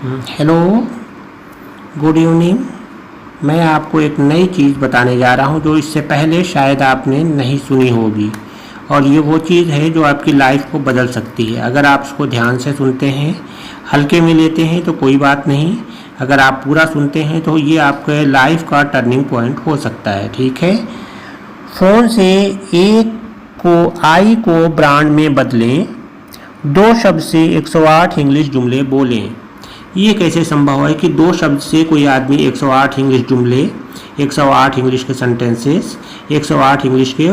Hello, good evening. मैं आपको एक नई चीज़ बताने जा रहा हूँ जो इससे पहले शायद आपने नहीं सुनी होगी, और ये वो चीज़ है जो आपकी लाइफ को बदल सकती है। अगर आप उसको ध्यान से सुनते हैं, हल्के में लेते हैं तो कोई बात नहीं, अगर आप पूरा सुनते हैं तो ये आपके लाइफ का टर्निंग पॉइंट हो सकता है। ठीक है, फ़ोन से एक को आई को ब्रांड में बदलें, 2 शब्द से 108 इंग्लिश जुमले बोलें। ये कैसे संभव है कि 2 शब्द से कोई आदमी 108 इंग्लिश जुमले, 108 इंग्लिश के सेंटेंसेस, 108 इंग्लिश के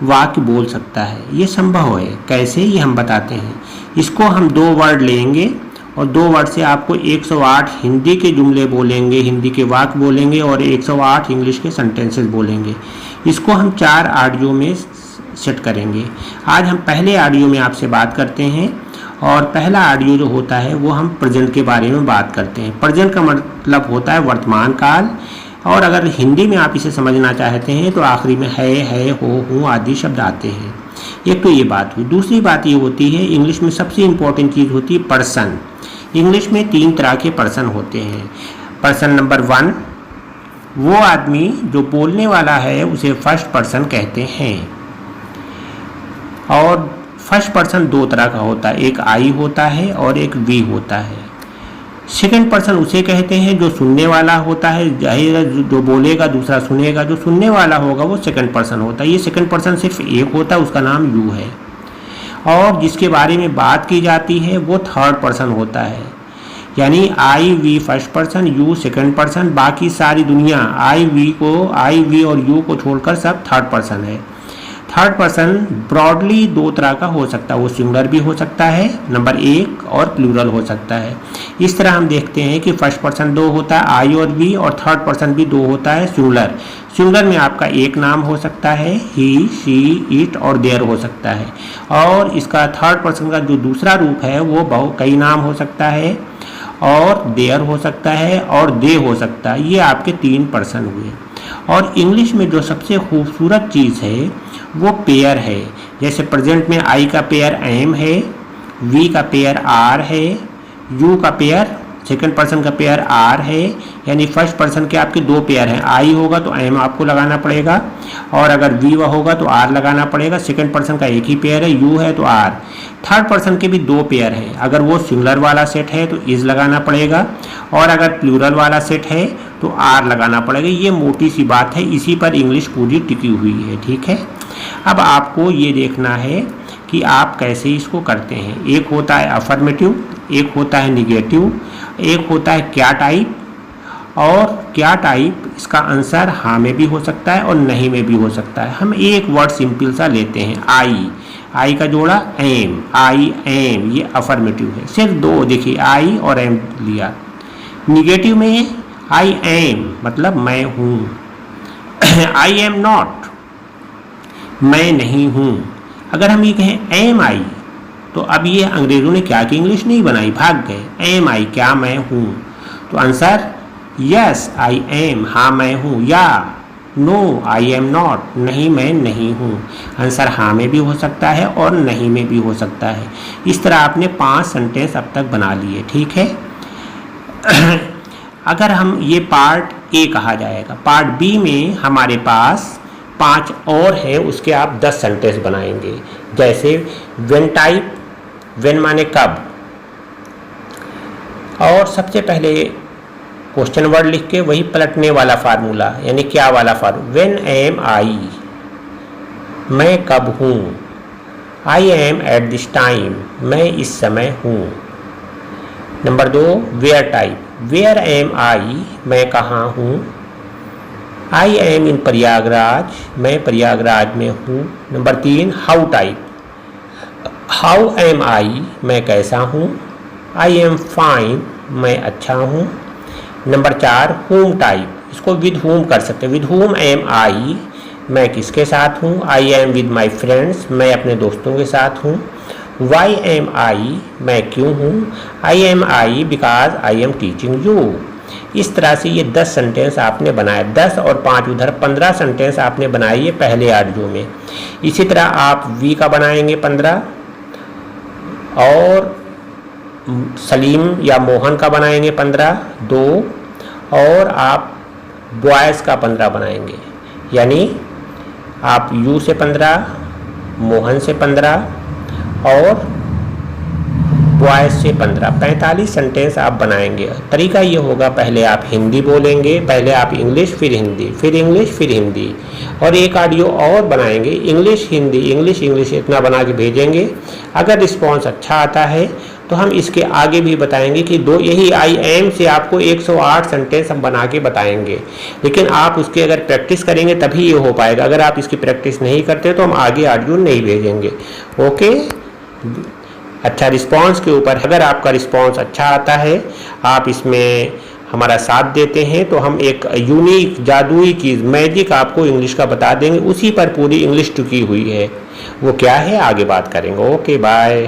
वाक्य बोल सकता है? ये संभव है। कैसे, ये हम बताते हैं। इसको हम 2 वर्ड लेंगे और 2 वर्ड से आपको 108 हिंदी के जुमले बोलेंगे, हिंदी के वाक्य बोलेंगे और 108 इंग्लिश के सेंटेंसेस बोलेंगे। इसको हम 4 ऑडियो में सेट करेंगे। आज हम पहले ऑडियो में आपसे बात करते हैं, और पहला ऑडियो जो होता है वो हम प्रेजेंट के बारे में बात करते हैं। प्रेजेंट का मतलब होता है वर्तमान काल, और अगर हिंदी में आप इसे समझना चाहते हैं तो आखिरी में है, हो, हूँ आदि शब्द आते हैं। एक तो ये बात हुई। दूसरी बात ये होती है, इंग्लिश में सबसे इम्पोर्टेंट चीज़ होती है पर्सन। इंग्लिश में 3 तरह के पर्सन होते हैं। पर्सन नंबर 1, वो आदमी जो बोलने वाला है उसे फर्स्ट पर्सन कहते हैं। और फर्स्ट पर्सन 2 तरह का होता है, एक आई होता है और एक वी होता है। सेकंड पर्सन उसे कहते हैं जो सुनने वाला होता है, जो बोलेगा दूसरा सुनेगा, जो सुनने वाला होगा वो सेकंड पर्सन होता है। ये सेकंड पर्सन सिर्फ एक होता है, उसका नाम यू है। और जिसके बारे में बात की जाती है वो थर्ड पर्सन होता है, यानी I we first person, you second person, बाकी सारी दुनिया आई वी और यू को छोड़कर सब थर्ड पर्सन है। थर्ड पर्सन ब्रॉडली 2 तरह का हो सकता है, वो सिंगुलर भी हो सकता है नंबर 1 और प्लूरल हो सकता है। इस तरह हम देखते हैं कि फर्स्ट पर्सन 2 होता है आई और वी, और थर्ड पर्सन भी 2 होता है सिंगुलर। सिंगुलर में आपका एक नाम हो सकता है, ही, शी, इट और देयर हो सकता है। और इसका थर्ड पर्सन का जो दूसरा रूप है वो कई नाम हो सकता है, और देयर हो सकता है और दे हो सकता है। ये आपके 3 पर्सन हुए। और इंग्लिश में जो सबसे खूबसूरत चीज़ है वो पेयर है। जैसे प्रेजेंट में आई का पेयर एम है, वी का पेयर आर है, यू का पेयर सेकंड पर्सन का पेयर आर है। यानी फर्स्ट पर्सन के आपके 2 पेयर हैं, आई होगा तो एम आपको लगाना पड़ेगा, और अगर वी होगा तो आर लगाना पड़ेगा। सेकंड पर्सन का एक ही पेयर है, यू है तो आर। थर्ड पर्सन के भी 2 पेयर हैं, अगर वो सिंगुलर वाला सेट है तो इज लगाना पड़ेगा, और अगर प्लूरल वाला सेट है तो आर लगाना पड़ेगा। ये मोटी सी बात है, इसी पर इंग्लिश पूरी टिकी हुई है। ठीक है, अब आपको ये देखना है कि आप कैसे इसको करते हैं। एक होता है अफर्मेटिव, एक होता है निगेटिव, एक होता है क्या टाइप। और क्या टाइप इसका आंसर हाँ में भी हो सकता है और नहीं में भी हो सकता है। हम एक वर्ड सिंपल सा लेते हैं, आई का जोड़ा एम, आई एम, ये अफर्मेटिव है। सिर्फ 2 देखिए, आई और एम लिया। निगेटिव में आई एम मतलब मैं हूँ, आई एम नॉट मैं नहीं हूँ। अगर हम ये कहें एम आई, तो अब ये अंग्रेज़ों ने क्या की इंग्लिश नहीं बनाई, भाग गए। एम आई क्या मैं हूँ, तो आंसर यस आई एम हाँ मैं हूँ, या नो आई एम नॉट नहीं मैं नहीं हूँ। आंसर हाँ में भी हो सकता है और नहीं में भी हो सकता है। इस तरह आपने 5 सेंटेंस अब तक बना लिए। ठीक है, अगर हम ये पार्ट ए कहा जाएगा, पार्ट बी में हमारे पास 5 और है, उसके आप 10 सेंटेंस बनाएंगे। जैसे व्हेन टाइप, व्हेन माने कब, और सबसे पहले क्वेश्चन वर्ड लिख के वही पलटने वाला फार्मूला, यानी क्या वाला फार्मूला। व्हेन एम आई मैं कब हूँ, I am at this time मैं इस समय हूँ। Number 2 where type, where am I मैं कहाँ हूँ, आई एम इन प्रयागराज मैं प्रयागराज में हूँ। Number 3 how type, how am I मैं कैसा हूँ, आई एम फाइन मैं अच्छा हूँ। नंबर 4 होम टाइप, इसको विद होम कर सकते हैं, विद होम एम आई मैं किसके साथ हूँ, I am with my friends मैं अपने दोस्तों के साथ हूँ। वाई एम आई मैं क्यों हूँ, I M I because I am teaching you. इस तरह से ये 10 सेंटेंस आपने बनाए, 10 और 5 उधर 15 सेंटेंस आपने बनाए ये पहले ऑडियो में। इसी तरह आप वी का बनाएंगे 15, और सलीम या मोहन का बनाएंगे 15, 2, और आप बॉयज़ का 15 बनाएंगे, यानी आप यू से 15, मोहन से 15 और बॉयज़ से 15, 45 सेंटेंस आप बनाएंगे। तरीका ये होगा, पहले आप हिंदी बोलेंगे, पहले आप इंग्लिश, फिर हिंदी, फिर इंग्लिश, फिर हिंदी, और एक ऑडियो और बनाएंगे इंग्लिश हिंदी, इंग्लिश इंग्लिश, इतना बना के भेजेंगे। अगर रिस्पॉन्स अच्छा आता है तो हम इसके आगे भी बताएंगे कि यही आई एम से आपको 108 सेंटेंस हम बना के बताएंगे, लेकिन आप उसकी अगर प्रैक्टिस करेंगे तभी ये हो पाएगा। अगर आप इसकी प्रैक्टिस नहीं करते तो हम आगे ऑडियो नहीं भेजेंगे। ओके, अच्छा, रिस्पॉन्स के ऊपर अगर आपका रिस्पॉन्स अच्छा आता है, आप इसमें हमारा साथ देते हैं, तो हम एक यूनिक जादुई चीज़, मैजिक आपको इंग्लिश का बता देंगे। उसी पर पूरी इंग्लिश टिकी हुई है, वो क्या है आगे बात करेंगे। Okay, bye.